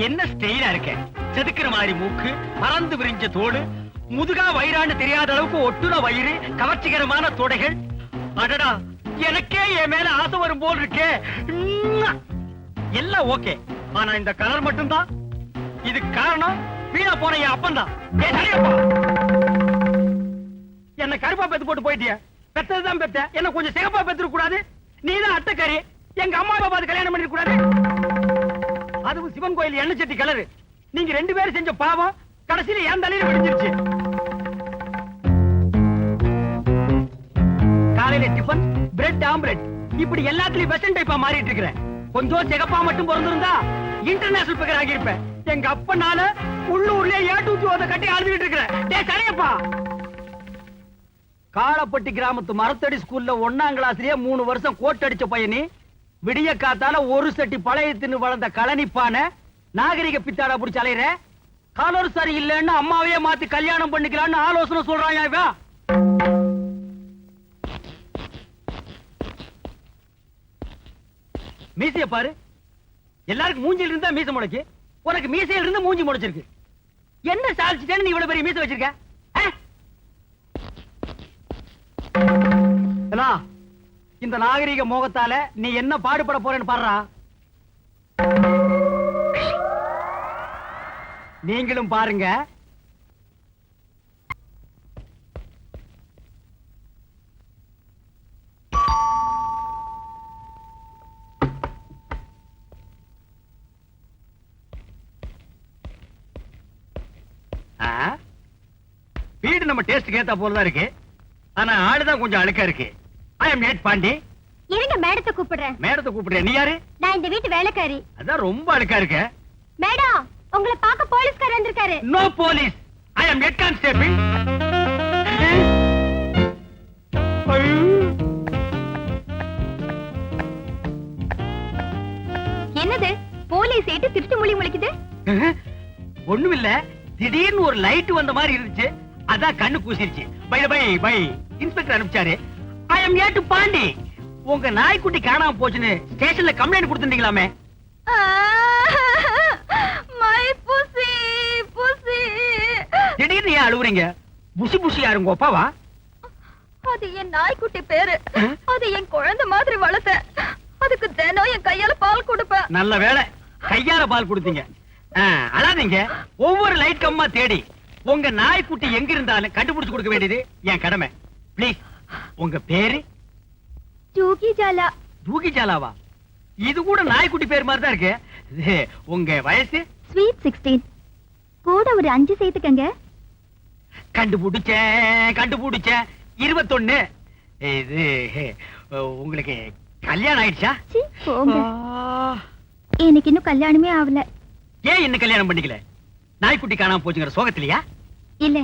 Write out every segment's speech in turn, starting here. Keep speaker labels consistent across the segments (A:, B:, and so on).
A: என்ன ஸ்டைலா இருக்க, செதுக்குற மாதிரி மூக்கு, பறந்து விரிஞ்ச தோடு, முதுகா வயிறான்னு தெரியாத அளவுக்கு ஒட்டுன வயிறு, கவர்ச்சிகரமான தொடைகள். அடடா, எனக்கே என் மேல ஆசை வரும் போல் இருக்கே. எல்லாம் ஓகே, ஆனா இந்த கலர் மட்டும்தான். இதுக்கு காரணம் வீணா போன என் அப்பன் தான். என்ன கருப்பா பெத்து போட்டு போயிட்டிய. பெத்ததுதான் பெத்த, என்ன கொஞ்சம் சிகப்பா பெத்துருக்க கூடாது. நீதான் அட்டக்காரி, எங்க அம்மா அப்பா பார்த்து கல்யாணம் பண்ணிருக்க கூடாது. அதுவும் சிவன் கோயில் எண்ணெய் சட்டி கலரு. நீங்க 2 பேரும் செஞ்ச பாவம் கடைசியில என் தலையில விழுந்துருச்சு. காலையில டிபன், பிரெட் ஆம்லெட், இப்படி எல்லாத்துலயும் வெஸ்டர்ன் டைப்பா மாறிட்டு இருக்கிறேன். கொஞ்சம் சிகப்பா மட்டும் பிறந்திருந்தா இன்டர்நேஷனல் பிகர் ஆகியிருப்பேன். எங்க அப்பனால உள்ளூர்லயே ஏட்டூத்தி ஓத கட்டி அழுதுகிட்டு இருக்கிறேன். டேய் சரியப்பா, காளப்பட்டி கிராமத்து மரத்தடி ஸ்கூல்ல 1ஆம் கிளாஸ்லயே 3 வருஷம் கோட் அடிச்ச பையனி, விடிய காத்தால ஒரு சட்டி பழைய தின்னு வளர்ந்த கலனிப்பான நாகரிக பித்தாடா புடிச்சு அலையிற. காலர் சரி இல்லைன்னு அம்மாவையே மாத்தி கல்யாணம் பண்ணிக்கலான்னு ஆலோசனை சொல்றான் இவன். மீசைய பாரு, எல்லாருக்கும் மூஞ்சில இருந்தா மீசை முளைக்கு, உனக்கு மீசையில இருந்து மூஞ்சி முளைச்சிருக்கு. என்ன சாதிச்சுட்டேன்னு நீ இவ்வளவு பெரிய மீசை வச்சிருக்க? இந்த நாகரிக மோகத்தால நீ என்ன பாடுபட போறேன்னு பாடுறா. நீங்களும் பாருங்க. வீடு நம்ம டேஸ்ட் ஏத்த போலதான் இருக்கு, ஆனா ஆளுதான் கொஞ்சம் அழுக்கா இருக்கு. I am Nate Pandi.
B: இருங்க, மேடத்தை கூப்பிடுறேன்.
A: மேடத்தை கூப்பிடுறேன். நீ யாரு?
B: நான் இந்த வீட்டு வேலைக்காரி.
A: அதான் ரொம்ப அழுக்கா இருக்க.
B: மேடம், உங்களை பார்க்க போலீஸ்காரர் வந்திருக்காரு.
A: No police, I am Head Constable.
B: என்னது போலீஸ் ஏட்டு திருட்டு மொழி முழிக்குது?
A: ஒண்ணுமில்ல, திடீர்னு ஒரு லைட் வந்த மாதிரி இருந்துச்சு, அதான் கண்ணு கூசிருச்சு. பை இன்ஸ்பெக்டர் அனுப்பிச்சாரு. I am Nate Pandi. உங்க நாய்க்குட்டி காணாம போச்சுன்னு ஸ்டேஷன்ல கம்ப்ளைண்ட் கொடுத்துட்டீங்களாமே.
B: மை புசி புசி.
A: திடீர்னு ஏன் அழுவுறீங்க? புசி புசி யாருங்க அப்பாவா?
B: அது என் நாய்க்குட்டி பேரு. அது என் குழந்தை மாதிரி வளர்த்த. அதுக்கு தினம் என் கையால பால் கொடுப்பேன்.
A: நல்ல வேளை கையால பால் கொடுத்தீங்க. அழாதீங்க, ஒவ்வொரு லைட் கம்மா தேடி உங்க நாய்க்குட்டி எங்க இருந்தாலும் கண்டுபிடிச்சு கொடுக்க வேண்டியது என் கடமை. பிளீஸ், உங்க பேரு?
B: ஜூகி ஜாலா.
A: ஜூகி ஜாலாவா? இது கூட நாய்க்குட்டி பேர் மாதிரி தான் இருக்கு. உங்க வயசு?
B: ஸ்வீட் 16. கூட ஒரு 5 சேர்த்துக்கங்க.
A: கண்டுபிடிச்சேன் 21. இது உங்களுக்கு கல்யாணம் ஆயிடுச்சா?
B: எனக்கு இன்னும் கல்யாணமே ஆகல.
A: ஏன் இன்னும் கல்யாணம் பண்ணிக்கல? நாய்க்குட்டி காணாம போச்சுங்கிற சோகத்திலையா?
B: இல்ல,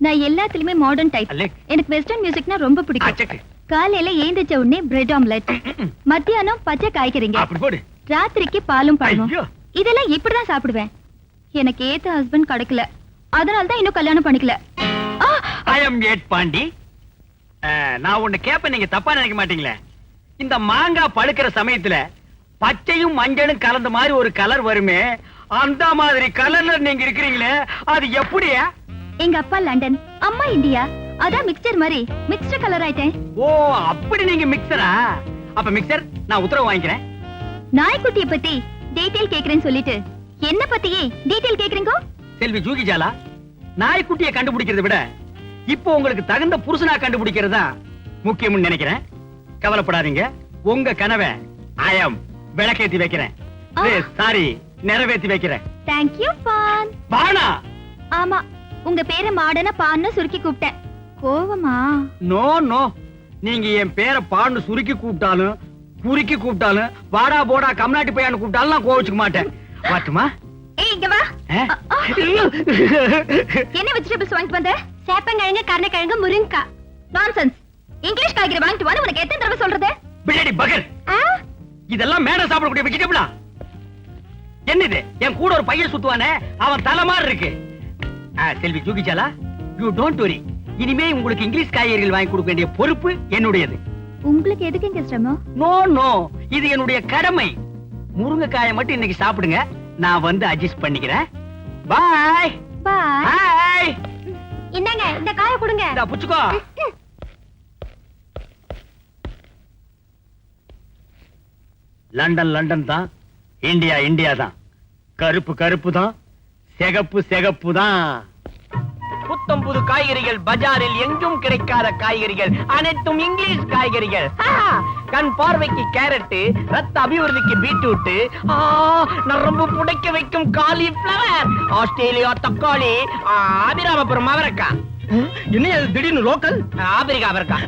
B: நான் எல்லாத்துலயுமே மாடர்ன் டைப். எனக்கு வெஸ்டர்ன் மியூசிக்னா ரொம்ப பிடிக்கும். காலையில ஏந்திச்ச உடனே பிரெட் ஆம்லெட், மத்தியானம் பச்சை காய்கறிங்க, ராத்திரிக்கு பாலும் பழமும். இதெல்லாம் இப்படிதான் சாப்பிடுவேன். எனக்கு ஏத்த ஹஸ்பண்ட் கிடைக்கல, அதனால தான் இன்னும் கல்யாணம் பண்ணிக்கல.
A: I am Nate Pandi. நான் ஒண்ணு கேப்ப, நீங்க தப்பா நினைக்க மாட்டீங்களே? இந்த மாங்காய் பழுக்கிற சமயத்துல பச்சையும் மஞ்சளும் கலந்த மாதிரி ஒரு கலர் வருமே, அந்த மாதிரி கலர்ல நீங்க இருக்கிறீங்களே, அது எப்படியா?
B: எங்க அப்பா லண்டன், அம்மா இந்தியா, அதான் மிக்சர் மாதிரி மிக்ஸ்டு கலர் ஆயிட்டேன்.
A: ஓ, அப்படி நீங்க மிக்சரா? அப்ப மிக்சர், நான் உத்தரவு வாங்கிக்கிறேன்.
B: நாய்க்குட்டியை பத்தி டீடைல் கேக்குறேன்னு சொல்லிட்டு என்ன பத்தியே டீடைல் கேக்குறீங்க?
A: செல்வி ஜூகி ஜாலா, நாய்க்குட்டியை கண்டுபிடிக்கிறத விட இப்போ உங்களுக்கு தகுந்த புருஷனா கண்டுபிடிக்கிறதா முக்கியம்னு நினைக்கிறேன். கவலைப்படாதீங்க, உங்க கனவை I am விளக்கேத்தி வைக்கிறேன். சாரி, நிறைவேத்தி வைக்கிறேன்.
B: Thank you பான்.
A: பானா?
B: ஆமா, உங்க பேரை மாடனா பான்னு சுருக்கி கூப்பிட்டேன். கோவமா?
A: நோ நோ, நீங்க என் பேரை பான்னு சுருக்கி கூப்பிட்டாலும் குறுக்கி கூப்பிட்டாலும் வாடா போடா கம்நாட்டி பையான்னு கூப்பிட்டாலும் நான் கோவிச்சுக்க மாட்டேன். வாட்டுமா?
B: ஏய், இங்க வா. என்ன வெஜிடபிள்ஸ் வாங்கிட்டு வந்த? சேப்பங்கிழங்கு, கருணைக்கிழங்கு, முருங்கக்காய். நான்சென்ஸ். இங்கிலீஷ் காய்கறி வாங்கிட்டு வா, உனக்கு எத்தனை தடவை சொல்றது?
A: பிள்ளடி பகர், இதெல்லாம் மேடம் சாப்பிடக்கூடிய வெஜிடபிளா? என்னது? என் கூட ஒரு பையன் சுத்துவானே, அவன் தலை மாதிரி இருக்கு. செல்வி ஜூகி ஜாலா, யூ டோன்ட் வரி. இனிமே உங்களுக்கு இங்கிலீஷ் காய்கறிகள் வாங்கி கொடுக்க வேண்டிய பொறுப்பு என்னுடையது.
B: உங்களுக்கு எதுக்கு இங்க சிரமம்?
A: நோ நோ, இது என்னுடைய கடமை. முருங்கைக்காயை மட்டும் இன்னைக்கு சாப்பிடுங்க, நான் வந்து அட்ஜஸ்ட் பண்ணிக்கிறேன். பாய்
B: பாய்.
A: பாய்.
B: என்னங்க இந்த காயை கொடுங்க.
A: இந்தா புச்சுக்கோ. லண்டன் லண்டன் தான், இந்தியா இந்தியா தான், கருப்பு கருப்பு தான், சிகப்பு சிகப்பு தான். புத்தம் புது காய்கறிகள் பஜாரில் எங்கும் கிடைக்காத காய்கறிகள் அனைத்தும் இங்கிலீஷ் காய்கறிகள். கண் பார்வைக்கு கேரட், ரத்த அபிவிருத்திக்கு பீட்ரூட், நரம்பு புடைக்க வைக்கும் காலிஃபிளவர், ஆஸ்திரேலியா தக்காளி, அபிராமபுரம் அவரைக்காய். என்ன திடீர்னு லோக்கல் ஆப்பிரிக்கா அவரைக்காய்.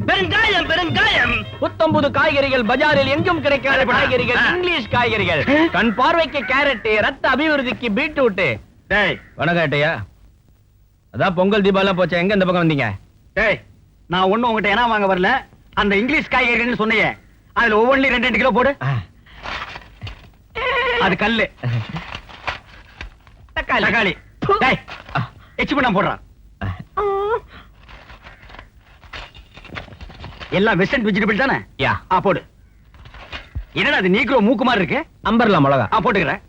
A: பெருங்காயம் பெருங்காயம். புத்தம் புது காய்கறிகள் பஜாரில் எங்கும் கிடைக்காத காய்கறிகள் இங்கிலீஷ் காய்கறிகள். கண் பார்வைக்கு கேரட், ரத்த அபிவிருத்திக்கு பீட்ரூட். டேய் வணக்கம்யா. அதான் பொங்கல் தீபாவளி போச்சு, எங்க இந்த பக்கம் வந்தீங்க? டேய் நான் ஒண்ணும் உங்ககிட்ட ஏனா வாங்க வரல. அந்த இங்கிலீஷ் காய்கறின்னு சொன்னீங்க, அதுல ஒவ்வொன்றும் 2 கிலோ போடு. அது கல்லு தக்காளி. டேய் எச்சு பண்ண போடுறான். எல்லாம் வெஸ்டர்ன் வெஜிடபிள் தானே? யா போடு. என்னடா அது நீக்ரோ மூக்கு மாதிரி இருக்கு? அம்பர்லா மிளகா. போட்டுக்கிறேன்.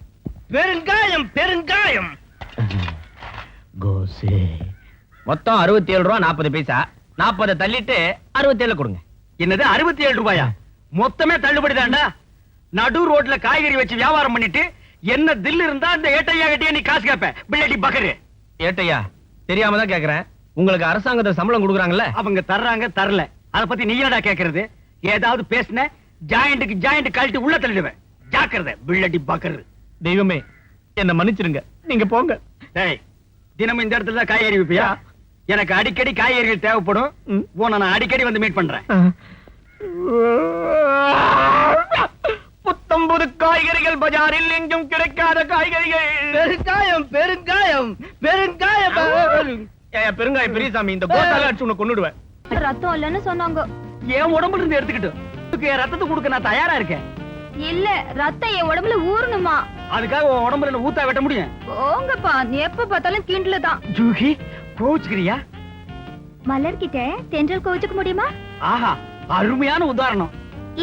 A: பெருங்காயம் பெருங்காயம். கோசே மொத்தம் 67 ரூபா 40 பைசா. 40 தள்ளிட்டு 67 கொடுங்க. என்னது 67 ரூபாயா? மொத்தமே தள்ளுபடி தான்டா. நடு ரோட்ல காய்கறி வச்சு வியாபாரம் பண்ணிட்டு என்ன தில் இருந்தா இந்த ஏட்டையா கிட்டே நீ காசு கேப்ப? பிள்ளடி பக்கரு. ஏட்டையா தெரியாம தான் கேக்குறேன். உங்களுக்கு அரசாங்கத்துல சம்பளம் கொடுக்குறாங்கல்ல? அவங்க தர்றாங்க தரல, அத பத்தி நீ என்னடா கேக்குறது? ஏதாவது பேசுன ஜாயிண்ட்க்கு ஜாயிண்ட் கழட்டி உள்ள தள்ளிடுவேன். ஜாக்கிரதை பிள்ளடி பக்கரு. தெய்வமே என்ன மன்னிச்சிருங்க, நீங்க போங்க. டேய் தினமும் இந்த இடத்துல தான் காய்கறி விப்பியா? எனக்கு அடிக்கடி காய்கறிகள் தேவைப்படும். உன்னை நான் அடிக்கடி வந்து மீட் பண்றேன். புத்தம் புது காய்கறிகள் பஜாரில் எங்கும் கிடைக்காத காய்கறிகள். பெருங்காயம் பெருங்காயம் பெருங்காயம். பெருங்காயம் பெரியசாமி, இந்த போட்டால அடிச்சு உன்னை கொன்னுடுவேன்.
B: ரத்தம் இல்லன்னு சொன்னாங்க.
A: என் உடம்புல இருந்து எடுத்துக்கிட்டு ரத்தத்தை கொடுக்க நான் தயாரா இருக்கேன்.
B: இல்ல ரத்தம் என் உடம்புல ஊறணுமா?
A: அதுக்காக உன் உடம்புல ஊத்தா வெட்ட முடியும்?
B: போங்கப்பா, எப்ப பார்த்தாலும் கிண்டல தான்.
A: ஜூஹி கோச்சுக்கிறியா?
B: மலர்கிட்ட தென்றல் கோச்சுக்க முடியுமா?
A: ஆஹா அருமையான உதாரணம்.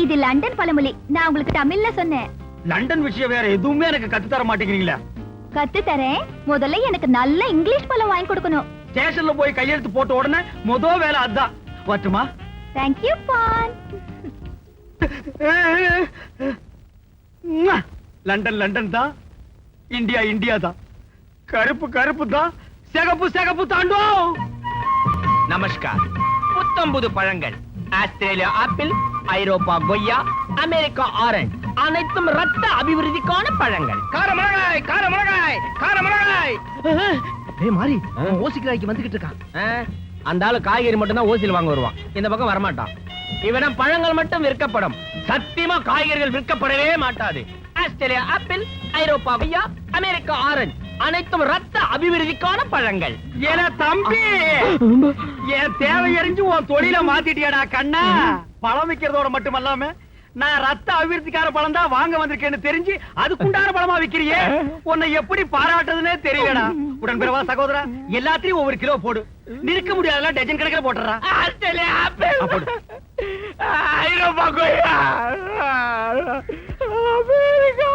B: இது லண்டன் பழமொழி. நான் உங்களுக்கு தமிழ்ல சொன்னேன்.
A: லண்டன் விஷயம் வேற எதுவுமே எனக்கு கத்து தர மாட்டேங்கிறீங்களா?
B: கத்து தரேன். முதல்ல எனக்கு நல்ல இங்கிலீஷ் பழம் வாங்கி கொடுக்கணும்.
A: ஸ்டேஷன்ல போய் கையெழுத்து போட்ட உடனே முதல் வேலை அதான். வரட்டுமா?
B: Thank you பான்.
A: லண்டன் லண்டன் தான், இந்தியா இந்தியா தான், கருப்பு கருப்பு தான், சிகப்பு சிகப்பு தாண்டோ. நமஸ்கார். புத்தம்புது பழங்கள் ஆஸ்திரேலியா ஆப்பிள், ஐரோப்பா கொய்யா, அமெரிக்கா ஆரஞ்சு அனைத்தும் ரத்த அபிவிருத்திக்கான பழங்கள். காரமிளகாய் காரமிளகாய் காரமிளகாய். டேய் மாரி ஓசிக்கலாய்க்கு வந்துகிட்டு இருக்கான். அந்த ஆளு காய்கறி மட்டும் தான் ஓசில வாங்க வருவான், இந்த பக்கம் வரமாட்டான். இவனம் பழங்கள் மட்டும் விற்கப்படும், சத்தியமா காய்கறிகள் விற்கப்படவே மாட்டாது. ஆஸ்திரேலியா ஆப்பிள், ஐரோப்பா கொய்யா, அமெரிக்கா ஆரஞ்சு அனைத்தும் ரத்த அபிவிருத்திக்கான பழங்கள். என தம்பி என் தேவை எறிஞ்சு உன் தொழில மாத்திட்டியாடா கண்ணா. பழம் விக்கிறதோட மட்டுமல்லாம நான் ரத்த அபிவிருத்திக்கார பழம் தான் வாங்க வந்திருக்கேன்னு தெரிஞ்சு அதுக்குண்டான பழமா விக்கிறியே, உன்னை எப்படி பாராட்டுறதுன்னே தெரியலடா. உடன்பிறவா சகோதரா, எல்லாத்தையும் ஒவ்வொரு கிலோ போடு. நிற்க முடியாத டஜன் கணக்கில் போட்டுறா. ஆஸ்திரேலியா ஆப்பிள், ஐரோப்பா கொய்யா, அமெரிக்கா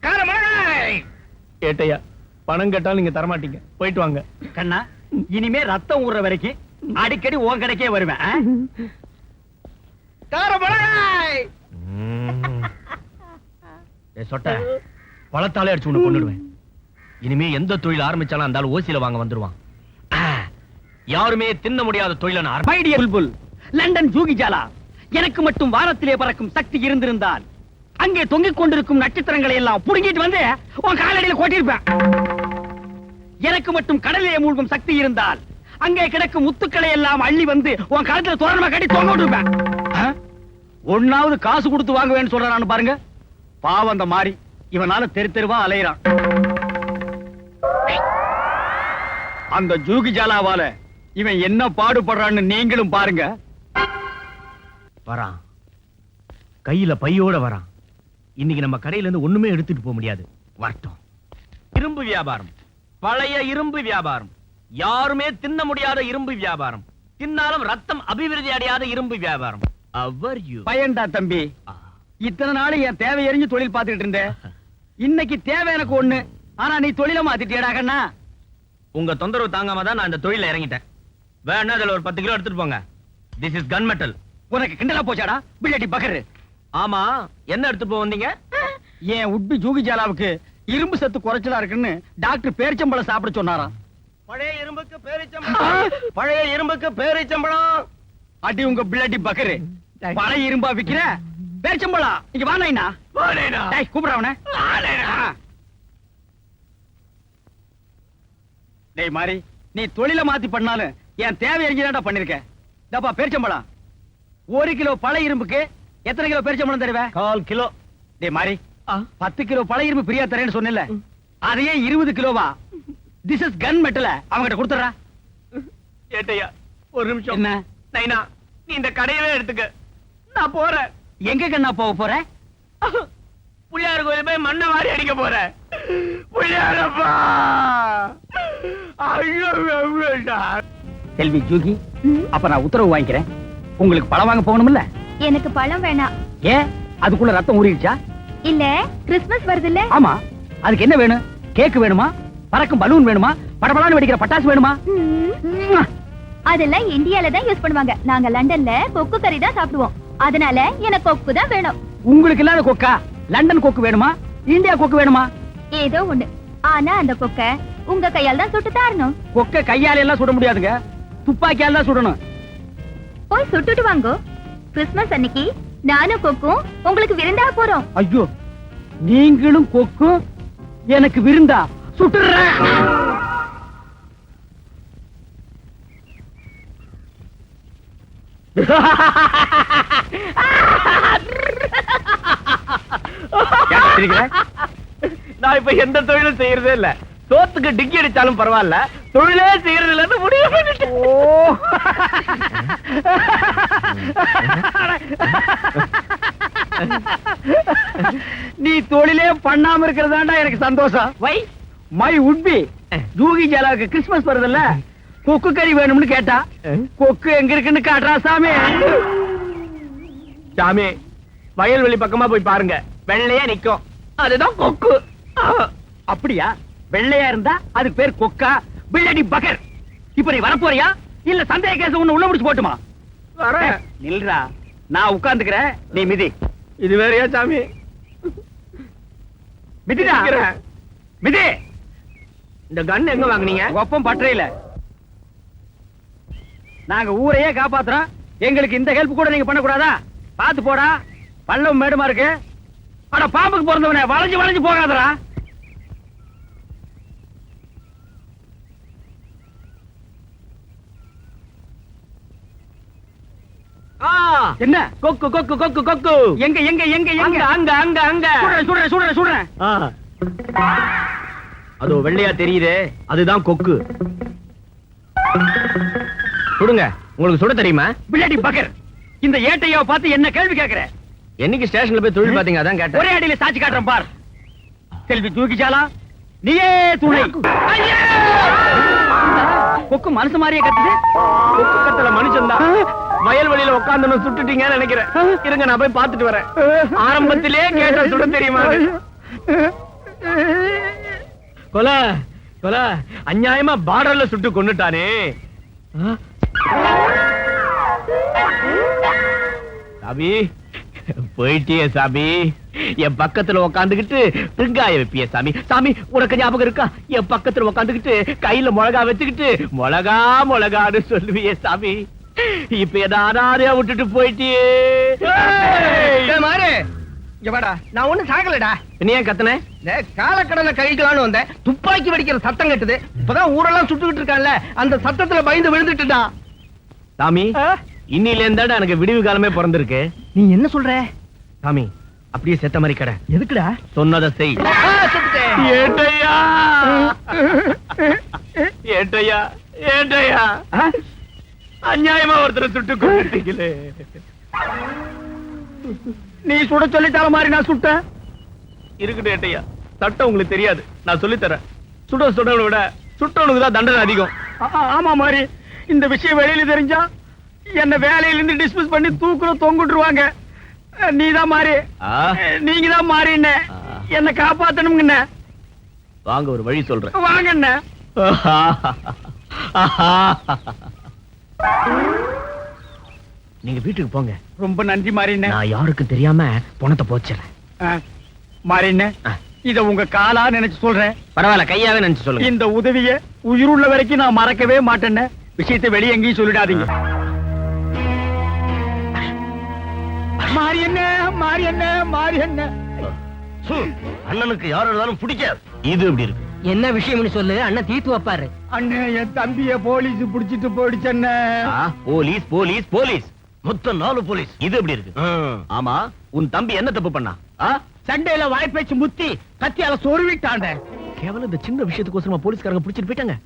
A: காரமிளகாய். ஏட்டையா பணம் கேட்டாலும் நீங்க தரமாட்டீங்க, போயிட்டு வாங்க. கண்ணா இனிமே ரத்தம் ஊற வரைக்கும் அடிக்கடி உன் கடைக்கே வருவேன். காரமிளகாய். சொட்ட பழத்தாலே அடிச்சு உன்னை கொண்டுடுவேன். இனிமே எந்த தொழில் ஆரம்பிச்சாலும் அந்த ஆள் ஓசில வாங்க வந்துருவான். யாருமே தின்ன முடியாத தொழில் புல்புல் லண்டன் ஜூகிஜாலா. எனக்கு மட்டும் வானத்திலே பறக்கும் சக்தி இருந்திருந்தால் அங்கே தொங்கிக் கொண்டிருக்கும் நட்சத்திரங்களை எல்லாம் புடுங்கிட்டு வந்து உன் காலடியில் கொட்டிருப்பேன். எனக்கு மட்டும் கடலிலே மூழ்கும் சக்தி இருந்தால் அங்கே கிடக்கும் முத்துக்களை எல்லாம் அள்ளி வந்து உன் கழுத்துல தோரணமா கட்டி தொங்க விட்டுருப்பேன். ஒன்னாவது காசு கொடுத்து வாங்குவேன்னு சொல்றான்னு பாருங்க. பாவம் அந்த மாறி இவனால தெரு தெருவா அலையிறான். அந்த ஜூகி ஜாலாவால இவன் என்ன பாடுபடுறான்னு நீங்களும் பாருங்க. வரான், கையில பையோட வரான். இன்னைக்கு நம்ம கடையில இருந்து ஒண்ணுமே எடுத்துட்டு போக முடியாது. வரட்டும். இரும்பு வியாபாரம், பழைய இரும்பு வியாபாரம், யாருமே தின்ன முடியாத இரும்பு வியாபாரம், தின்னாலும் ரத்தம் அபிவிருத்தி அடையாத இரும்பு வியாபாரம். பயன்டா தம்பி, இத்தனை நாள் என் தேவை எறிஞ்சு தொழில் பார்த்துட்டு இருந்தேன். இன்னைக்கு தேவை எனக்கு ஒண்ணு, ஆனா நீ தொழில மாத்திட்டியடா கண்ணா.
C: உங்க தொந்தரவு தாங்காம தான் நான் இந்த தொழில இறங்கிட்டேன். வேணா அதுல ஒரு 10 கிலோ எடுத்துட்டு போங்க. This is gun metal.
A: உனக்கு கிண்டலா போச்சாடா பிள்ளடி பகரு.
C: ஆமா, என்ன எடுத்துட்டு போக வந்தீங்க?
A: என் உட்பி ஜூகி ஜாலாவுக்கு இரும்பு சத்து குறைச்சலா இருக்குன்னு டாக்டர் பேரிச்சம்பழம் சாப்பிட சொன்னாராம்.
C: பழைய இரும்புக்கு பேரிச்சம்பழம். பழைய இரும்புக்கு பேரிச்சம்பழம்.
A: அடி உங்க பிள்ளடி பகரு. பழைய இரும்பா விக்கிற பேரிச்சம்பழம் இங்க வா நைனா. டேய் கூப்பிடுற அவனை. டேய் மாரி, நீ தொழில மாத்தி பண்ணாலும் என் தேவை எரிஞ்சுதான்டா பண்ணிருக்க. டப்பா பேரிச்சம்பழம் 1 கிலோ பழைய இரும்புக்கு எத்தனை கிலோ பேரிச்சம்பழம் தருவ?
C: 1/4 கிலோ.
A: டேய் மாரி, 10 கிலோ பழைய இரும்பு பிரியா தரேன்னு சொன்னல, அதையே 20 கிலோவா? This is gun metal. அவங்கிட்ட கொடுத்துறா.
C: ஏட்டையா ஒரு நிமிஷம்.
A: என்ன
C: நைனா, நீ இந்த கடையவே எடுத்துக்க, நான் போறேன்.
A: எங்க கண்ணா போக போற?
C: புள்ளியார் கோயில் போய் மண்ணை வாரி அடிக்க போறேன். புள்ளியாரப்பா.
A: செல்வி ஜூகி, அப்ப நான் உத்தரவு வாங்கிக்கிறேன். உங்களுக்கு பழம் வாங்க போகணும்ல?
B: எனக்கு பழம் வேணாம்.
A: ஏன், அதுக்குள்ள ரத்தம் ஊறிடுச்சா?
B: இல்ல, கிறிஸ்மஸ் வருது இல்ல?
A: ஆமா, அதுக்கு என்ன வேணும்? கேக் வேணுமா? பறக்கும் பலூன் வேணுமா? படபடான்னு வெடிக்கிற பட்டாசு வேணுமா?
B: அதெல்லாம் இந்தியால தான் யூஸ் பண்ணுவாங்க. நாங்க லண்டன்ல கொக்கு கறி தான் சாப்பிடுவோம். அதனால எனக்கு கொக்கு தான் வேணும்.
A: உங்களுக்கு இல்லாத கொக்கா? லண்டன் கொக்கு வேணுமா? இந்தியா கொக்கு வேணுமா?
B: ஏதோ ஒண்ணு. ஆனா அந்த கொக்க உங்க கையால தான் சுட்டு தரணும்.
A: கொக்க கையால எல்லாம் சுட முடியாதுங்க, துப்பாக்கியால தான் சுடணும்.
B: போய் சுட்டுட்டு வாங்கோ. கிறிஸ்மஸ் அன்னைக்கு நானும் கொக்கும் உங்களுக்கு விருந்தா போறோம்.
A: ஐயோ, நீங்களும் கொக்கும் எனக்கு விருந்தா? சுட்டுறேன்.
C: நான் இப்ப எந்த தொழிலும் செய்யறதே இல்ல. சோத்துக்கு டிக்கி அடிச்சாலும் பரவாயில்ல, தொழிலே செய்யறது இல்லன்னு முடிவு பண்ணிட்டேன்.
A: நீ தொழிலே பண்ணாம இருக்கிறதாண்டா எனக்கு சந்தோஷம்.
C: வை
A: மை உட்பி ஜூகி ஜாலாவுக்கு கிறிஸ்மஸ் வருதுல்ல, கொக்கு கறி வேணும்னு கேட்டா. கொக்கு எங்க இருக்குன்னு காட்டுறா சாமி.
C: சாமி, வயல்வெளி பக்கமா போய் பாருங்க, வெள்ளையா நிக்கும், அதுதான் கொக்கு.
A: அப்படியா? வெள்ளையா இருந்தா அதுக்கு பேர் கொக்கா? பிள்ளடி பகர். இப்ப நீ வரப்போறியா இல்ல சந்தேக கேஸ் ஒண்ணு உள்ள முடிச்சு போட்டுமா? நில்றா, நான் உட்கார்ந்துக்கிறேன், நீ மிதி.
C: இது வேறையா சாமி?
A: மிதிடா, மிதி.
C: இந்த கன் எங்க வாங்குனீங்க?
A: ஒப்பம் பற்றையில. நாங்க ஊரையே காப்பாத்துறோம், எங்களுக்கு இந்த ஹெல்ப் கூட நீங்க பண்ணக்கூடாதா? பாத்து போடா, பள்ளம் மேடுமா இருக்கு. அட பாம்புக்கு பிறந்தவனே, வளைஞ்சு வளைஞ்சு போகாதடா. என்ன?
C: கொக்கு கொக்கு கொக்கு கொக்கு.
A: எங்க எங்க எங்க எங்க?
C: அங்க அங்க அங்க.
A: சுடுறேன் சுடுறேன் சுடுறேன்.
C: அதோ வெள்ளையா தெரியுதே, அதுதான் கொக்கு. சுடுங்க. உங்களுக்கு சுட தெரியுமா?
A: பிள்ளடி பகர், இந்த ஏட்டையாவை பார்த்து என்ன கேள்வி கேக்குற?
C: என்னைக்கு ஸ்டேஷன்ல போய் தொழில் பாத்தீங்க, அதான் கேட்டேன்.
A: ஒரே அடியில சாட்சி காட்டுறேன் பார். செல்வி தூக்கிச்சாலா, நீயே துணை. கொக்கு மனசு மாதிரியே கத்துது.
C: கொக்கு கத்தல மனுஷன் தான். வயல்வெளியில உட்கார்ந்து சுட்டுட்டீங்கன்னு நினைக்கிறேன். இருங்க, நான் போய் பார்த்துட்டு வரேன். ஆரம்பத்திலே கேட்ட சுட தெரியுமா? கொல கொல அநியாயமா பார்டர்ல சுட்டு கொன்னுட்டானே. சாமி, போயிட்டியே சாமி. என் பக்கத்துல உக்காந்துக்கிட்டு வெங்காய வைப்பிய சாமி. சாமி, உனக்கு ஞாபகம் இருக்கா? என் பக்கத்துல உக்காந்துக்கிட்டு கையில மிளகா வச்சுக்கிட்டு மிளகா மிளகான்னு சொல்லுவியே சாமி. இப்ப எதாரே விட்டுட்டு போயிட்டியே.
A: மாறு, இங்க வாடா. நான் ஒண்ணு சாகலடா.
C: நீ ஏன் கத்துன?
A: காலக்கடலை கழிக்கலான்னு வந்தேன், துப்பாக்கி வெடிக்கிற சத்தம் கேட்டது. இப்பதான் ஊரெல்லாம் சுட்டுக்கிட்டு இருக்கான்ல, அந்த சத்தத்துல பயந்து விழுந்துட்டுடா.
C: சாமி, இன்னில இருந்தா எனக்கு விடிவு காலமே பிறந்திருக்கு.
A: நீ என்ன சொல்ற
C: சாமி? அப்படியே செத்த மாதிரி கடை.
A: எதுக்குடா?
C: சொன்னதை செய். ஏட்டையா ஏட்டையா ஏட்டையா, அநியாயமா ஒருத்தரை சுட்டு கொண்டுட்டீங்களே.
A: நீ சுட சொல்லிட்டால மாதிரி நான் சுட்டேன்.
C: இருக்கட்டும் ஏட்டையா, சட்டம் உங்களுக்கு தெரியாது, நான் சொல்லித்தரேன். சுடவனை விட சுட்டவனுக்கு தான் தண்டனை அதிகம்.
A: ஆமா மாதிரி, இந்த விஷயம் வெளியில தெரிஞ்சா என்ன வேலையில இருந்து டிஸ்மிஸ் பண்ணி தூக்குற தொங்குட்டுருவாங்க. நீதான் மாறி,
C: ஆ?
A: நீங்க தான் மாறிண்ண.
C: ஆ.
A: என்ன காப்பாத்தணும்ங்கண்ண.
C: வாங்க ஒரு வழி சொல்றேன்.
A: வாங்கண்ண.
C: நீங்க வீட்டுக்கு போங்க.
A: ரொம்ப நன்றி மாறிண்ண.
C: நான் யாருக்கும் தெரியாம பணத்தை போச்சிடுறேன்.
A: மாறிண்ண, இத உங்க காலா நினைச்சு சொல்றேன்.
C: பரவாயில்ல, கையாவே நினைச்சு சொல்லுங்க.
A: இந்த உதவிய உயிருள்ள வரைக்கும் நான் மறக்கவே மாட்டேன்னு. விஷயத்தை வெளியே எங்கேயும் சொல்லிடாதீங்க. மாரியண்ண, மாரியண்ண, மாரியண்ண.
C: அண்ணனுக்கு யார் இருந்தாலும் பிடிக்காது. இது எப்படி இருக்கு?
D: என்ன விஷயம்னு சொல்லு, அண்ணன் தீர்த்து வைப்பாரு.
A: அண்ணே, என் தம்பிய போலீஸ் புடிச்சிட்டு போயிடுச்சண்ணே.
C: போலீஸ் போலீஸ் போலீஸ், மொத்தம் 4 போலீஸ். இது எப்படி இருக்கு? ஆமா, உன் தம்பி என்ன தப்பு பண்ணா?
A: சண்டையில வாய்ப்பேச்சு முத்தி கத்தியால சொருவிட்டாண்ட.
C: கேவலம் இந்த சின்ன விஷயத்துக்கோசரமா போலீஸ்காரங்க பிடிச்சிட்டு போயிட்டாங்க.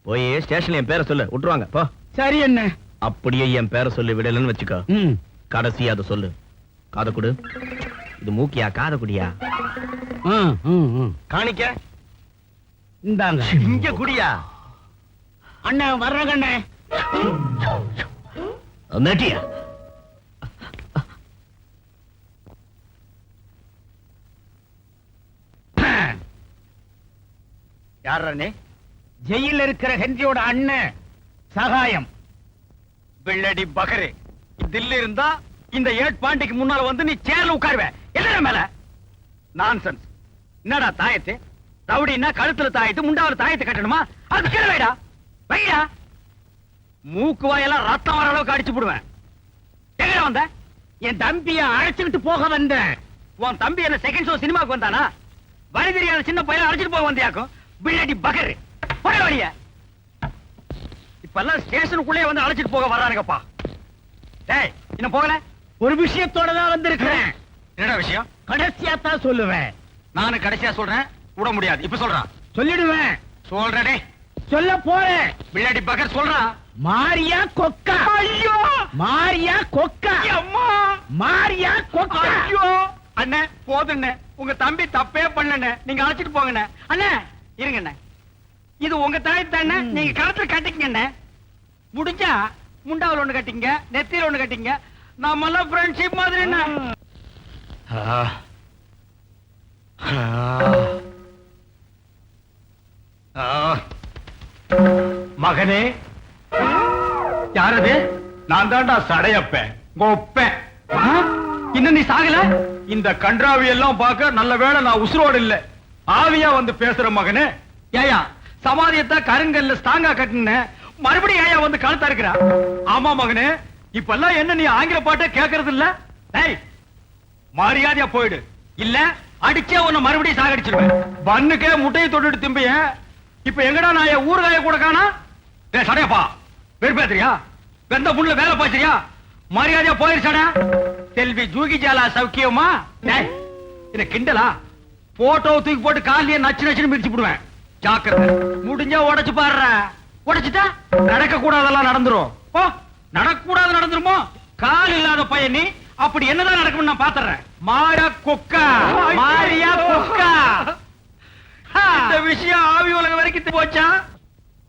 C: போய் ஸ்டேஷன்ல என் பேரை சொல்லு, விட்டுருவாங்க. போ.
A: சரி அண்ணே.
C: அப்படியே என் பேரை சொல்லி விடலன்னு வச்சுக்கோ. கடைசி அதை சொல்லு. காத குடு. இது மூக்கியா காத குடியா?
A: காணிக்க இந்தாங்க.
C: இங்க குடியா?
A: அண்ணே வர்றேங்க.
C: நட்டியா?
A: யாரே? ஜெயில இருக்கிற ஹென்ரியோட அண்ணன் சகாயம் வெள்ளடி பகரே. தில்லி இருந்தா இந்த 8 பாண்டிக்கு முன்னால வந்து நீ சேர்ல உட்காருவ. என்ன மேல நான்சென்ஸ். என்னடா தாயத்து? ரவுடின்னா கழுத்துல தாயத்து, முண்டாவில தாயத்து கட்டணுமா? அது கீழே வைடா, வைடா. மூக்கு வாயெல்லாம் ரத்தம் வர அளவுக்கு அடிச்சு போடுவேன். எங்க வந்த? என் தம்பிய அழைச்சுக்கிட்டு போக வந்தேன். உன் தம்பி என்ன செகண்ட் ஷோ சினிமாக்கு வந்தானா? வழி தெரியாத சின்ன பையன் அழைச்சிட்டு போக வந்தியாக்கும். பிள்ளடி பகரு போட வழிய. இப்பெல்லாம் ஸ்டேஷனுக்குள்ளே வந்து அழைச்சிட்டு போக வர்றானுங்கப்பா. டேய், இன்னும் போகல? ஒரு விஷயத்தோட தான் வந்திருக்கிறேன். என்னடா விஷயம்? கடைசியா தான் சொல்லுவேன். நானும் கடைசியா சொல்றேன். விட முடியாது. இப்ப சொல்றான். சொல்லிடுவேன். சொல்றடே. சொல்ல போறேன். பிள்ளடி பகர் சொல்றான். மாரியா கொக்கா. ஐயோ, மாரியா கொக்கா. அம்மா, மாரியா கொக்கா. ஐயோ அண்ணே, போதுண்ணே. உங்க தம்பி தப்பே பண்ணண்ணே. நீங்க அழைச்சிட்டு போங்கண்ணே. அண்ணே இருங்கண்ணே, இது உங்க தாய் தானே. நீங்க கழுத்துல கட்டிக்கங்கண்ணே. முடிஞ்சா முண்டாவில் ஒண்ணு கட்டிங்க, நெத்தியில ஒண்ணு கட்டிங்க. நாம எல்லாம் ஃப்ரெண்ட்ஷிப் மாதிரி என்ன. மகனே, யாரது? நான் தான்டா சடையப்பேன், கோப்பேன். இன்னும் நீ சாகல? இந்த கன்றாவி எல்லாம் பார்க்க நல்ல வேளை நான் உசுரோடு இல்ல. ஆவியா வந்து பேசுற மகனே. ஏயா சமாதியத்தை கருங்கல்ல ஸ்ட்ராங்கா கட்டின, மறுபடியும் ஏயா வந்து கழுத்தா இருக்கிறா? ஆமா மகனே, இப்பெல்லாம் என்ன நீ ஆங்கில பாட்டை கேட்கறது இல்ல? டேய், மரியாதையா போயிடு, இல்ல அடிச்சே உன்னை மறுபடியும் சாகடிச்சிருவேன். பண்ணுக்கே முட்டையை தொட்டுட்டு திம்பிய. இப்ப எங்கடா நான் ஊறுகாய கூட காணா? டேய் சடையப்பா, வெறுப்பேத்திரியா? வெந்த புண்ணுல வேலை பாய்ச்சரியா? மரியாதையா போயிருச்சாடா. செல்வி ஜூகி ஜாலா சௌக்கியமா? டேய், என்ன கிண்டலா? போட்டோ தூக்கி போட்டு காலையே நச்சு நச்சுன்னு மிதிச்சு போடுவேன். ஜாக்கிரதை. முடிஞ்சா உடைச்சு பாடுற. உடைச்சிட்டா நடக்க கூடாதெல்லாம் நடந்துரும். ஓ, நடக்க கூடாது நடந்துருமோ? கால் இல்லாத பையன் நீ. அப்படி என்னதான் நடக்கும் நான் பாத்துறேன். மாரா கொக்கா, மாரியா கொக்கா. இந்த விஷயம் ஆவி உலகம் வரைக்கும் போச்சா?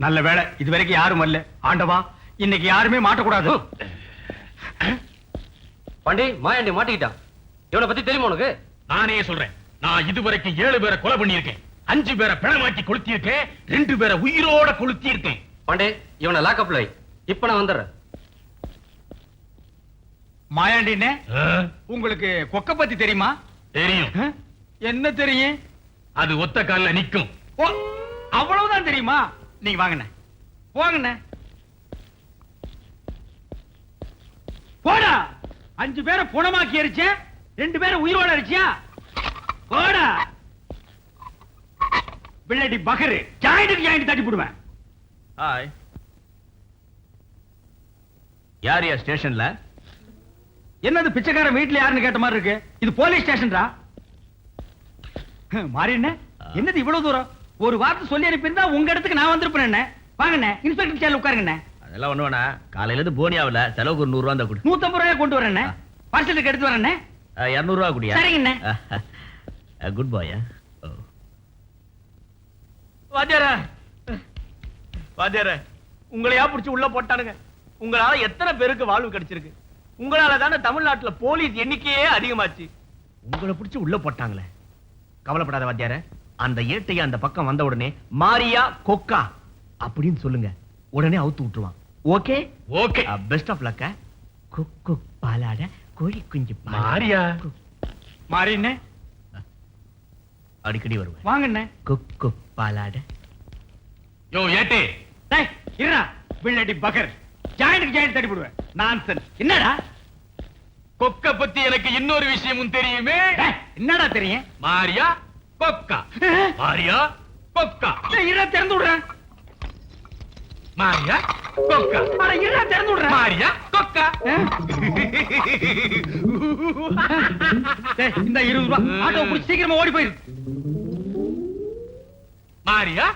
A: நல்ல வேளை இது வரைக்கும் யாரும் வரல. ஆண்டவா, இன்னைக்கு யாருமே மாட்டக்கூடாது.
D: பாண்டி, மாயாண்டி மாட்டிக்கிட்டான். இவனை பத்தி தெரியுமா உனக்கு?
E: நானே சொல்றேன். நான் இதுவரைக்கும் 7 பேரை கொலை பண்ணியிருக்கேன், 5 பேரை பிணமாக்கி கொளுத்தியிருக்கேன், 2 பேரை உயிரோட கொளுத்தியிருக்கேன்.
D: பாண்டே, இவனை லாக்அப்ல வை. இப்ப நான் வந்துடுறேன்.
A: மாயாண்டினே, உங்களுக்கு கொக்க பத்தி தெரியுமா?
E: தெரியும்.
A: என்ன தெரியும்?
E: அது ஒத்த கால்ல நிக்கும்.
A: ஓ, அவ்வளவுதான் தெரியுமா? நீங்க வாங்கண்ணே, போங்கண்ணே. போடா. 5 பேரை புணமாக்கி எரிச்சேன், 2 பேரை உயிரோட எரிச்சியா? போடா. பிள்ளடி பகரு ஜாயிண்ட்டுக்கு ஜாயிண்ட் தட்டி போடுவேன்.
C: ஹாய். யார் யா ஸ்டேஷன்ல?
A: என்னது பிச்சைக்காரன் வீட்டுல யாருன்னு கேட்ட மாதிரி இருக்கு? இது போலீஸ் ஸ்டேஷன்டா. மாறி என்ன, என்னது இவ்வளவு தூரம்? ஒரு வார்த்தை சொல்லி அனுப்பியிருந்தா உங்க இடத்துக்கு நான் வந்திருப்பேன். வாங்கண்ணே, இன்ஸ்பெக்டர் சேர்ல உட்காருங்கண்ணே.
C: அதெல்லாம் ஒண்ணு வேணா. காலையில இருந்து போனியாவில செலவுக்கு ஒரு 100 ரூபா தான் கொடு.
A: 150 ரூபாய் கொண்டு வரேன். பார்சலுக்கு எடுத்து வரேன்.
C: 200 ரூபா குடியா?
A: சரிங்கண்ணே.
C: குட் பாய்.
A: வாத்தியார, வாத்தியார, உங்களையா புடிச்சு உள்ள போட்டானுங்க. உங்களால எத்தனை பேருக்கு வாழ்வு கிடைச்சிருக்கு?
C: உங்களால தானே தமிழ்நாட்டுல போலீஸ் எண்ணிக்கையே அதிகமாச்சு. உங்களை பிடிச்சு உள்ள போட்டாங்களே. கவலைப்படாத வாத்தியார, அந்த ஏட்டைய அந்த பக்கம் வந்த உடனே மாரியா கொக்கா அப்படின்னு சொல்லுங்க, உடனே அவுத்து விட்டுருவான். Okay
E: okay.
C: Best of luck. குக்கு பாலாட கோழி குஞ்சு
E: மாரியா.
A: மாறின்னு
C: அடிக்கடி வருவேன்.
A: வாங்கண்ணே.
C: குக்கு பாலாட.
E: யோ ஏட்டே,
A: டேய் இருடா, பிள்ளடி பகர். ஜாயிண்ட் தட்டி போடுவேன். நான்சென்ஸ். என்னடா
E: கொக்க பத்தி எனக்கு இன்னொரு விஷயமும் தெரியுமே.
A: டேய், என்னடா தெரியும்?
E: மாரியா கொக்கா. மாரியா கொக்கா.
A: டேய் இருடா, திறந்து விடுறேன்.
E: மாரியா கொக்கா.
A: அட இருடா, திறந்து விடுறேன்.
E: மாரியா கொக்கா.
A: டேய் இந்த 20 ரூபாய் ஆட்டோ புடிச்சு சீக்கிரமா ஓடி போயிரு.
E: மாரியா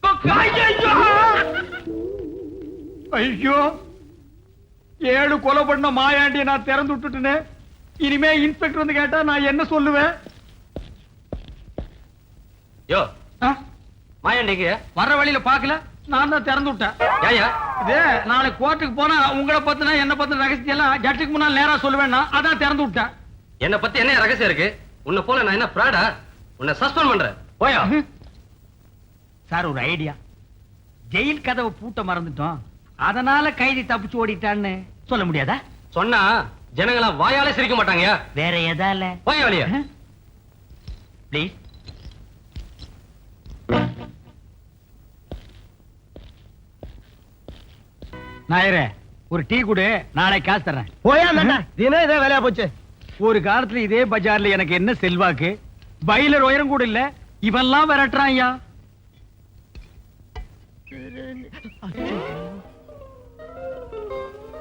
E: கொக்கா.
A: ஐயோ 7 கொலை பண்ண மாயாண்டியை நான் திறந்து விட்டுட்டேனே. இனிமே இன்ஸ்பெக்டர் வந்து கேட்டா நான் என்ன சொல்லுவேன்?
D: யோ
A: ஆ?
D: மாயாண்டிங்க
A: வர்ற வழியில பாக்கல, நான் தான் திறந்து விட்டேன்.
D: ஏயா
A: இது நாளைக்கு கோர்ட்டுக்கு போனா உங்களை பத்தினா என்ன பத்தின ரகசியம் எல்லாம் ஜட்ஜுக்கு முன்னால் நேரா சொல்லுவேன்னா அதான் திறந்து விட்டேன்.
D: என்ன பத்தி என்ன ரகசியம் இருக்கு? உன்னை போல நான் என்ன பிராடா? உன்னை சஸ்பெண்ட் பண்றேன். போயா.
A: சார் ஒரு ஐடியா. ஜெயில் கதவை பூட்ட மறந்துட்டோம், அதனால கைதி தப்பிச்சு ஓடிட்டான்னு சொல்ல முடியாதா?
D: சொன்னா ஜனங்களா வாயாலே சிரிக்க மாட்டாங்கயா.
A: வேற எதால?
D: போயா வழியா.
A: ப்ளீஸ். நாயரே ஒரு டீ குடு, நாளைக்கு காசு தர்றேன்.
C: போயா தினம் இதே வேலையா போச்சு.
A: ஒரு காலத்துல இதே பஜார்ல எனக்கு என்ன செல்வாக்கு, பைலர் உயரம் கூட இல்ல, இவெல்லாம் விரட்டுறான் ஐயா.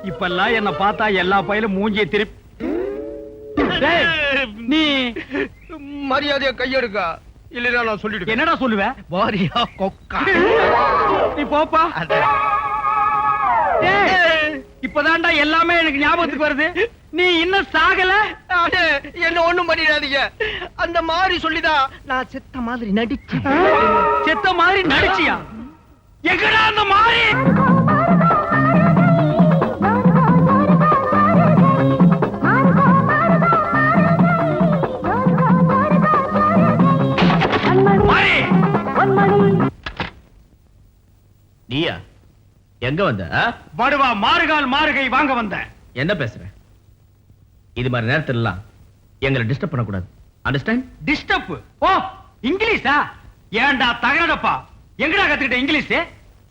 A: இப்பெல்லாம் என்ன பார்த்தா எல்லா பையிலும் மூஞ்சியை திருப்பி. டேய், நீ
C: மரியாதையா கையெடுக்கா, இல்லைன்னா நான் சொல்லிடுவேன்.
A: என்னடா சொல்லுவ?
C: மாரியா கொக்கா.
A: நீ போப்பா. டேய், இப்பதான்டா எல்லாமே எனக்கு ஞாபகத்துக்கு வருது. நீ இன்னும் சாகல.
C: என்ன ஒண்ணும் பண்ணிடாதீங்க. அந்த மாதிரி சொல்லிதான் நான் செத்த மாதிரி நடிச்சேன்.
A: செத்த மாதிரி நடிச்சியா? எங்கடா அந்த மாதிரி?
C: நீயா எங்க வந்த?
A: படுவா மாறுகால் மாறுகை வாங்க வந்த.
C: என்ன பேசுற? இது மாதிரி நேரத்துல எல்லாம் எங்களை டிஸ்டர்ப் பண்ண கூடாது. அண்டர்ஸ்டாண்ட்?
A: டிஸ்டர்ப்? ஓ இங்கிலீஷா? ஏன்டா தகடப்பா, எங்கடா கத்துக்கிட்ட இங்கிலீஷ்?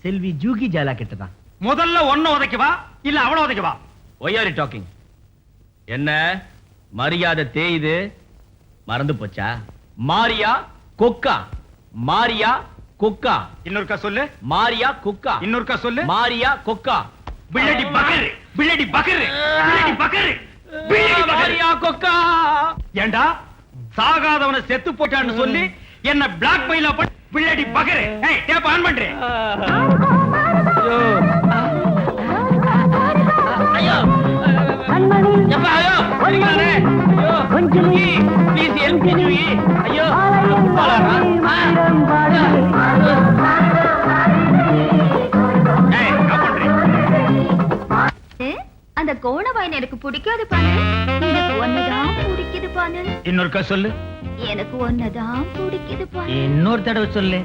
C: செல்வி ஜூகி ஜாலா கிட்டதான்.
A: முதல்ல ஒன்ன உதைக்கவா இல்ல அவள உதைக்கவா?
C: Why are you talking? என்ன மரியாதை தேயுது? மறந்து போச்சா? மாரியா கொக்கா. மாரியா கொக்கா.
A: இன்னொருக்கா சொல்லு.
C: மாரியா கொக்கா.
A: இன்னொருக்கா சொல்லு.
C: மாரியா கொக்கா.
A: பிள்ளடி பகர், பிள்ளடி பகர், பிள்ளடி பகர், பிள்ளடி பகர்.
C: மாரியா கொக்கா.
A: ஏண்டா சாகாதவன செத்து போட்டான்னு சொல்லி என்ன பிளாக் மெயிலா பண்ணி பிள்ளடி பகர். ஏய் டேப் ஆன் பண்றே.
C: ஐயோ எப்பா ஐயோ ஓடிங்களானே. ஐயோ ஜூகி ப்ளீஸ் ஹெல்ப் மீ ஜூகி. ஐயோ பாலாரா.
A: ஏய் என்ன பண்றீ?
B: அந்த கோணவாயின் எனக்கு பிடிக்காது பாரு. எனக்கு ஒன்னதான் பிடிக்குது பாரு.
A: இன்னொருக்கா சொல்லு.
B: எனக்கு ஒன்னதான் பிடிக்குது பாரு.
A: இன்னொரு தடவை சொல்லு.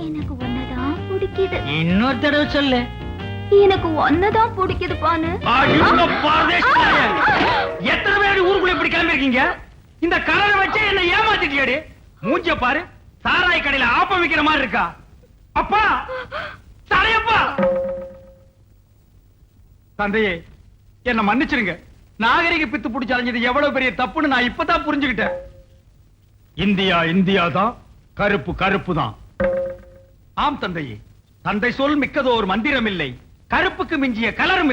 B: எனக்கு ஒன்னதான் பிடிக்குது.
A: இன்னொரு தடவை சொல்லு.
B: எனக்கு ஒன்னதான் பிடிக்குது பாரு.
A: எத்தனை பேர் ஊருக்குள்ள இப்படி கிளம்பி இருக்கீங்க? இந்த கலரை வச்சு என்ன ஏமாத்திட்டியாடி? மூஞ்ச பாரு, சாராய் கடையில ஆப்பம் விக்கிற மாதிரி இருக்கா. அப்பா தலையப்பா. தந்தையே என்ன மன்னிச்சிருங்க. நாகரிக பித்து பிடிச்சு அலைஞ்சது எவ்வளவு பெரிய தப்புன்னு நான் இப்பதான் புரிஞ்சுக்கிட்டேன். இந்தியா இந்தியா தான், கருப்பு கருப்பு தான். ஆம் தந்தையே, தந்தை சொல் மிக்கதோ ஒரு மந்திரம் இல்லை, கருப்புக்கு மிஞ்சிய கலரும் இல்லை.